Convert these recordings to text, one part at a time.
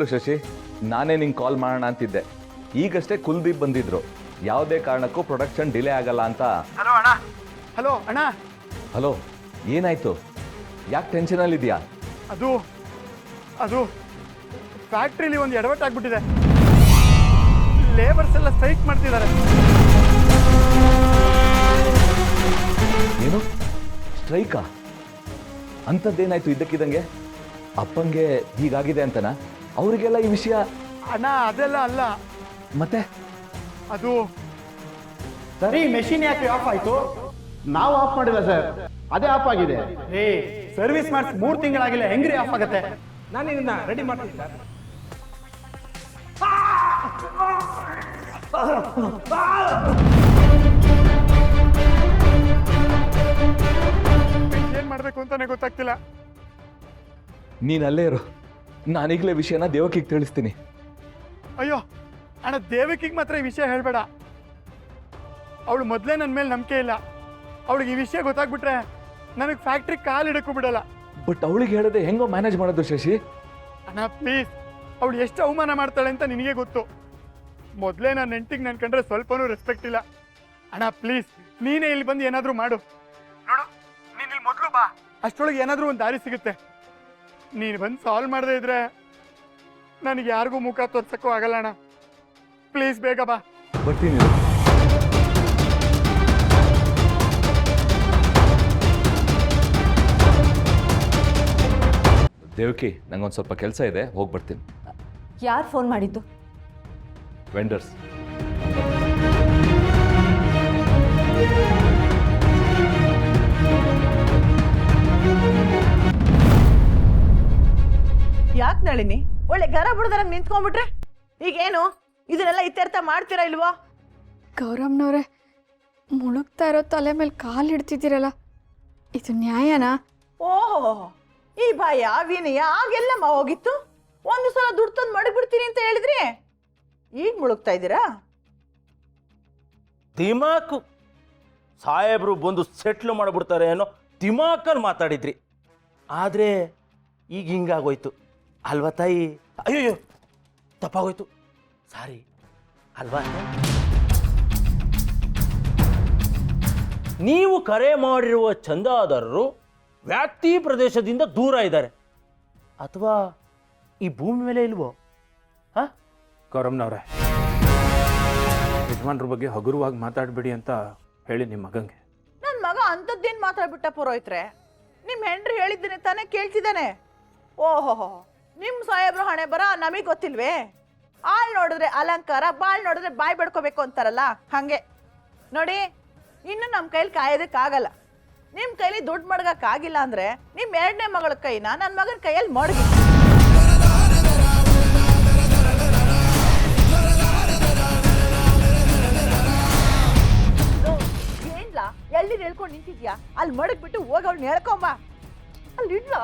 ಹೇಳು ಶಶಿ, ನಾನೇ ನಿಂಗೆ ಕಾಲ್ ಮಾಡೋಣ ಅಂತಿದ್ದೆ. ಈಗಷ್ಟೇ ಕುಲ್ದೀಪ್ ಬಂದಿದ್ರು. ಯಾವುದೇ ಕಾರಣಕ್ಕೂ ಪ್ರೊಡಕ್ಷನ್ ಡಿಲೇ ಆಗಲ್ಲ ಅಂತ. ಹಲೋ ಅಣ್ಣ. ಹಲೋ ಅಣ್ಣ. ಹಲೋ, ಏನಾಯ್ತು? ಯಾಕೆ ಟೆನ್ಷನಲ್ಲಿದೆಯಾ? ಅದು ಫ್ಯಾಕ್ಟ್ರಿಲಿ ಒಂದು ಎಡವಟ್ಟು ಆಗ್ಬಿಟ್ಟಿದೆ. ಲೇಬರ್ಸ್ ಎಲ್ಲ ಸ್ಟ್ರೈಕ್ ಮಾಡ್ತಿದ್ದಾರೆ. ಏನು ಸ್ಟ್ರೈಕಾ? ಅಂಥದ್ದೇನಾಯ್ತು ಇದ್ದಕ್ಕಿದ್ದಂಗೆ? ಅಪ್ಪಂಗೆ ಹೀಗಾಗಿದೆ ಅಂತನಾ? ಅವರಿಗೆಲ್ಲ ಈ ವಿಷಯ? ಅಣ್ಣ ಅದೆಲ್ಲ ಅಲ್ಲ. ಮತ್ತೆ ಅದು ಸರಿ, ಮೆಷಿನ್ ಯಾಕೆ ಆಫ್ ಆಯ್ತು? ನಾವು ಆಫ್ ಮಾಡಿಲ್ಲ ಸರ್, ಅದೇ ಆಫ್ ಆಗಿದೆ. ಸರ್ವಿಸ್ ಮಾಡಿಸಿ 3 ತಿಂಗಳಾಗಿಲ್ಲ, ಹೆಂಗ್ರಿ ಆಫ್ ಆಗತ್ತೆ? ನಾನು ಇದನ್ನ ರೆಡಿ ಮಾಡ್ತೀನಿ ಸರ್. ಏನ್ ಮಾಡ್ಬೇಕು ಅಂತಾನೆ ಗೊತ್ತಾಗ್ತಿಲ್ಲ. ನೀನ್ ಅಲ್ಲೇ ಇರು, ನಾನೀಗಲೇ ವಿಷಯನ ದೇವಕಿಗೆ ತಿಳಿಸ್ತೀನಿ. ಅಯ್ಯೋ ಅಣ್ಣ, ದೇವಕಿಗೆ ಮಾತ್ರ ಈ ವಿಷಯ ಹೇಳ್ಬೇಡ. ಅವಳು ಮೊದಲೇ ನನ್ನ ಮೇಲೆ ನಂಬಿಕೆ ಇಲ್ಲ. ಅವಳಿಗೆ ಈ ವಿಷಯ ಗೊತ್ತಾಗ್ಬಿಟ್ರೆ ನನಗೆ ಫ್ಯಾಕ್ಟ್ರಿ ಕಾಲಿಡಕ್ಕೂ ಬಿಡಲ್ಲ. ಬಟ್ ಅವಳಿಗೆ ಹೇಳದೆ ಹೆಂಗೋ ಮ್ಯಾನೇಜ್ ಮಾಡೋದು ಶಶಿ? ಅಣ್ಣ ಪ್ಲೀಸ್, ಅವಳು ಎಷ್ಟು ಅವಮಾನ ಮಾಡ್ತಾಳೆ ಅಂತ ನಿನಗೆ ಗೊತ್ತು. ಮೊದಲೇ ನನ್ನ ಹೆಂಡತಿಗೆ ನನ್ನ ಕಂಡ್ರೆ ಸ್ವಲ್ಪನೂ ರೆಸ್ಪೆಕ್ಟ್ ಇಲ್ಲ. ಅಣ್ಣ ಪ್ಲೀಸ್, ನೀನೇ ಇಲ್ಲಿ ಬಂದು ಏನಾದರೂ ಮಾಡು. ನೋಡು, ನೀನು ಇಲ್ಲಿ ಮೊದಲು ಬಾ, ಅಷ್ಟರೊಳಗೆ ಏನಾದರೂ ಒಂದು ದಾರಿ ಸಿಗುತ್ತೆ. ನೀನು ಬಂದು ಸಾಲ್ವ್ ಮಾಡದೇ ಇದ್ರೆ ನನಗೆ ಯಾರಿಗೂ ಮುಖ ತೋರ್ಸಕ್ಕೂ ಆಗಲ್ಲ ಅಣ್ಣ. ಪ್ಲೀಸ್ ಬೇಗ ಬಾ. ಬರ್ತೀನಿ. ದೇವಕಿ, ನಂಗೊಂದು ಸ್ವಲ್ಪ ಕೆಲಸ ಇದೆ, ಹೋಗಿ ಬರ್ತೀನಿ. ಯಾರು ಫೋನ್ ಮಾಡಿದ್ದು? ವೆಂಡರ್ಸ್. ಯಾಕೆ ನಳಿನಿ, ಒಳ್ಳೆ ಗರ ಬಿಡದಾರ ನಿಂತ್ಕೊಂಡ್ಬಿಟ್ರೆ ಈಗೇನು? ಇದನ್ನೆಲ್ಲ ಇತ್ಯರ್ಥ ಮಾಡ್ತೀರಾ ಇಲ್ವೋ? ಗೌರಮ್ನವ್ರೆ, ಮುಳುಗ್ತಾ ಇರೋ ತಲೆ ಮೇಲೆ ಕಾಲು ಇಡ್ತಿದ್ದೀರಲ್ಲ, ಇದು ನ್ಯಾಯನಾ? ಓಹೋ, ಈ ಭಯ ವಿನಯ ಆಗೆಲ್ಲಮ್ಮ ಹೋಗಿತ್ತು. ಒಂದು ಸಲ ದುಡ್ಡು ತಂದು ಮಡಗ್ಬಿಡ್ತೀನಿ ಅಂತ ಹೇಳಿದ್ರಿ, ಈಗ ಮುಳುಗ್ತಾ ಇದ್ದೀರಾ? ದಿಮಾಕು ಸಾಹೇಬ್ರು ಬಂದು ಸೆಟ್ಲ್ ಮಾಡಿಬಿಡ್ತಾರೆ ಅನ್ನೋ ದಿಮಾಕಲ್ಲಿ ಮಾತಾಡಿದ್ರಿ. ಆದರೆ ಈಗ ಹಿಂಗಾಗೋಯ್ತು ಅಲ್ವಾ ತಾಯಿ? ಅಯ್ಯೋ ತಪ್ಪಾಗೋಯ್ತು, ಸಾರಿ ಅಲ್ವಾ? ನೀವು ಕರೆ ಮಾಡಿರುವ ಚಂದಾದಾರರು ವ್ಯಾಪ್ತಿ ಪ್ರದೇಶದಿಂದ ದೂರ ಇದ್ದಾರೆ, ಅಥವಾ ಈ ಭೂಮಿ ಮೇಲೆ ಇಲ್ವೋ? ಹಾ, ಗೌರಮ್ನವ್ರೆ, ಯಜಮಾನ್ರ ಬಗ್ಗೆ ಹಗುರವಾಗಿ ಮಾತಾಡಬೇಡಿ ಅಂತ ಹೇಳಿ ನಿಮ್ಮ ಮಗಂಗೆ. ನನ್ನ ಮಗ ಅಂಥದ್ದೇನು ಮಾತಾಡ್ಬಿಟ್ಟ ಪುರೋಹಿತ್ರೆ? ನಿಮ್ಮ ಹೆಂಡ್ರಿ ಹೇಳಿದ್ದೀನಿ ತಾನೇ ಕೇಳ್ತಿದ್ದಾನೆ. ಓಹೋ, ನಿಮ್ಮ ಸಾಹೇಬ್ರು ಹಣೆ ಬರ ನಮಗೆ ಗೊತ್ತಿಲ್ವೇ? ಆಳ್ ನೋಡಿದ್ರೆ ಅಲಂಕಾರ, ಬಾಳ್ ನೋಡಿದ್ರೆ ಬಾಯಿ ಬಡ್ಕೋಬೇಕು ಅಂತಾರಲ್ಲ, ಹಾಗೆ ನೋಡಿ. ಇನ್ನು ನಮ್ಮ ಕೈಲಿ ಕಾಯೋದಕ್ಕಾಗಲ್ಲ. ನಿಮ್ಮ ಕೈಲಿ ದುಡ್ಡು ಮಡಗಕ್ಕಾಗಿಲ್ಲ ಅಂದರೆ ನಿಮ್ಮ 2ನೇ ಮಗಳ ಕೈನ ನನ್ನ ಮಗನ ಕೈಯಲ್ಲಿ ಮಡಗಿ. ಏನ್ಲಾ ಎಲ್ಲಿ ಹೇಳ್ಕೊಂಡು ನಿಂತಿದ್ಯಾ? ಅಲ್ಲಿ ಮಡಗ್ಬಿಟ್ಟು ಹೋಗಿ ಅವ್ಳನ್ನ ಹೇಳ್ಕೊಂಬ. ಅಲ್ಲಿ ಇಡ್ಲ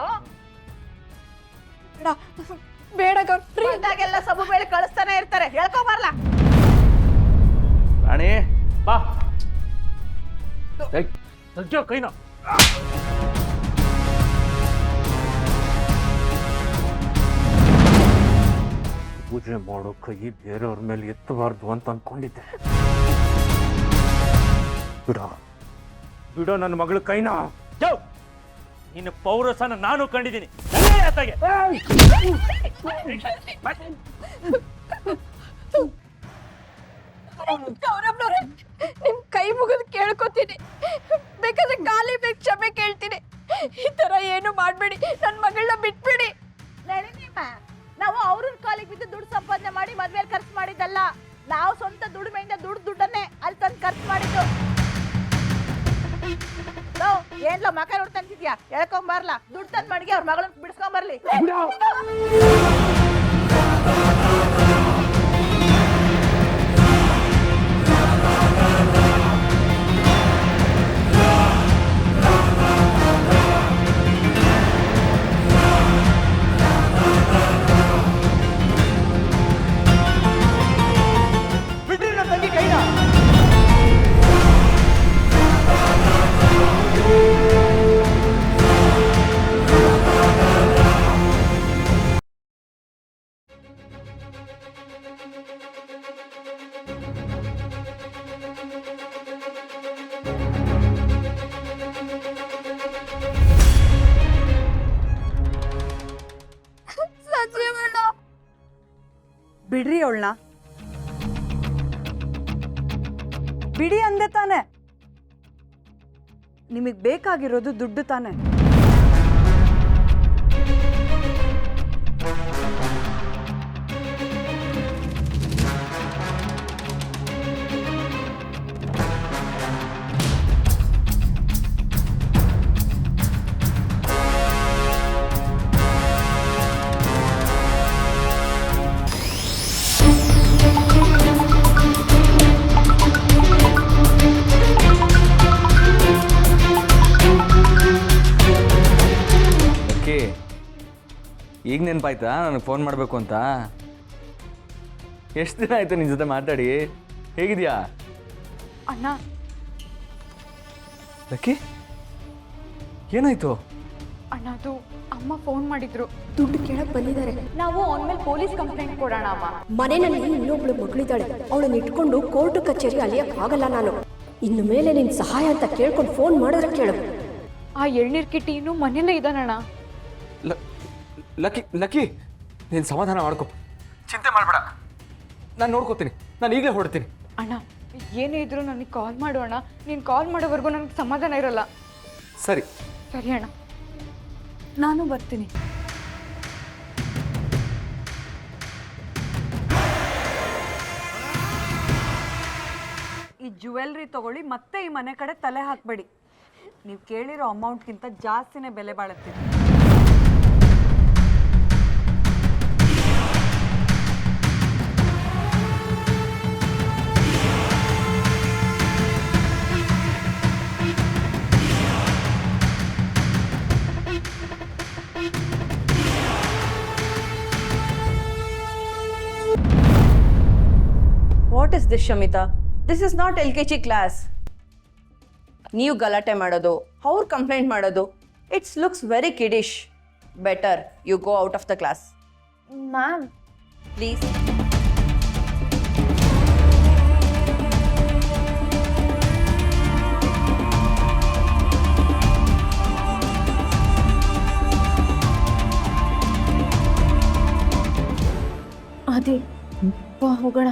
ಬೇಡ ಗೌರಿಗೆಲ್ಲ ಸಬು ಬೇಳೆ ಕಳಿಸ್ತಾನೆ ಇರ್ತಾರೆ, ಹೇಳ್ಕೊಂಬರ್ಲಾ? ರಾಣಿ ಬಾ, ಸಜ್ಜೋ ಕೈನ. ಪೂಜೆ ಮಾಡೋ ಕೈ ಬೇರೆಯವ್ರ ಮೇಲೆ ಎತ್ತಬಾರ್ದು ಅಂತ ಅನ್ಕೊಂಡಿದ್ದೆ. ಬಿಡೋ ನನ್ನ ಮಗಳ ಕೈನ. ನಿನ್ನ ಪೌರಸನ ನಾನು ಕಂಡಿದ್ದೀನಿ. ಗೌರಮ್ನವ್ರೆ, ನಿಮ್ ಕೈ ಮುಗಿದು ಕೇಳ್ಕೊತೀನಿ, ಬೇಕಾದ್ರೆ ಖಾಲಿ ಬೇಕು ಕ್ಷಮೆ ಕೇಳ್ತೀನಿ. ಈ ತರ ಏನು ಮಾಡ್ಬೇಡಿ, ನನ್ನ ಮಗಳನ್ನ ಬಿಟ್ಬಿಡಿ. ನಾವು ಅವ್ರನ್ನ ಕಾಲಿಗೆ ಬಿದ್ದು ದುಡ್ಡು ಸಂಪಾದನೆ ಮಾಡಿ ಮದ್ವೆಯಲ್ಲಿ ಖರ್ಚು ಮಾಡಿದ್ದಲ್ಲ. ನಾವು ಸ್ವಂತ ದುಡಿಮೆಯಿಂದ ದುಡ್ಡನ್ನೇ ಅಲ್ಲಿ ತಂದು ಖರ್ಚು ಮಾಡಿದ್ದು. ಏನ್ಲ ಮಕ ನೋಡ್ತಂತಿದ್ಯಾ? ಹೇಳ್ಕೊಂಬರ್ಲಾ? ದುಡ್ಡು ತಂದು ಮಡಿಗೆ ಅವ್ರ ಮಗಳನ್ನ ಬಿಡಿಸ್ಕೊಂಬರ್ಲಿ. ಬಿಡ್ರಿ ಅವಳನ್ನ. ಬಿಡಿ ಅಂದೆ ತಾನೆ. ನಿಮಗೆ ಬೇಕಾಗಿರೋದು ದುಡ್ಡು ತಾನೆ. ಈಗ ನೆನಪಾಯ್ತಾ ನನಗೆ ಫೋನ್ ಮಾಡಬೇಕು ಅಂತ? ಎಷ್ಟು ದಿನ ಆಯಿತು ನಿನ್ನ ಜೊತೆ ಮಾತಾಡಿ? ಹೇಗಿದೆಯಾ ಅಣ್ಣ? ಲಕ್ಕಿ, ಏನಾಯ್ತು? ಅಣ್ಣ, ಅದು ಅಮ್ಮ ಫೋನ್ ಮಾಡಿದ್ರು, ದುಡ್ಡು ಕೇಳಕ್ ಬಂದಿದ್ದಾರೆ. ನಾವು ಅವನ ಮೇಲೆ ಪೊಲೀಸ್ ಕಂಪ್ಲೇಂಟ್ ಕೊಡೋಣ ಅಮ್ಮ. ಮನೆಯಲ್ಲಿ ಇನ್ನೊಬ್ಳು ಮಗಳಿದ್ದಾಳೆ, ಅವಳನ್ನ ಇಟ್ಕೊಂಡು ಕೋರ್ಟ್ ಕಚೇರಿ ಅಲಿಯಕ್ ಆಗಲ್ಲ ನಾನು. ಇನ್ನು ಮೇಲೆ ನಿನ್ ಸಹಾಯ ಅಂತ ಕೇಳ್ಕೊಂಡು ಫೋನ್ ಮಾಡಿದ್ರೆ ಕೇಳು. ಆ ಎಳ್ನೀರ್ ಕಿಟ್ಟಿ ಇನ್ನೂ ಮನೇಲೇ ಇದ್ದಾನಣ್ಣ. ಲಕ್ಕಿ ಲಕ್ಕಿ, ನೀನು ಸಮಾಧಾನ ಮಾಡ್ಕೊ, ಚಿಂತೆ ಮಾಡಬೇಡ, ನಾನು ನೋಡ್ಕೋತೀನಿ. ನಾನು ಈಗಲೇ ಹೊರಡ್ತೀನಿ. ಅಣ್ಣ, ಏನೇ ಇದ್ರು ನನಗೆ ಕಾಲ್ ಮಾಡು ಅಣ್ಣ. ನೀನು ಕಾಲ್ ಮಾಡೋವರೆಗೂ ನನಗೆ ಸಮಾಧಾನ ಇರಲ್ಲ. ಸರಿ ಸರಿ ಅಣ್ಣ. ನಾನು ಬರ್ತೀನಿ. ಈ ಜ್ಯುವೆಲ್ರಿ ತಗೊಳ್ಳಿ, ಮತ್ತೆ ಈ ಮನೆ ಕಡೆ ತಲೆ ಹಾಕಬೇಡಿ. ನೀವು ಕೇಳಿರೋ ಅಮೌಂಟ್ಗಿಂತ ಜಾಸ್ತಿನೇ ಬೆಲೆ ಬಾಳುತ್ತೀನಿ. What is this Shamita? This is not LKG class. ನೀವು ಗಲಾಟೆ ಮಾಡೋದು, ಅವ್ರು ಕಂಪ್ಲೇಂಟ್ ಮಾಡೋದು, it's looks very kiddish. Better you go out of the class. Ma'am, please. ಅದೇ ಬಾ ಹೋಗೋಣ.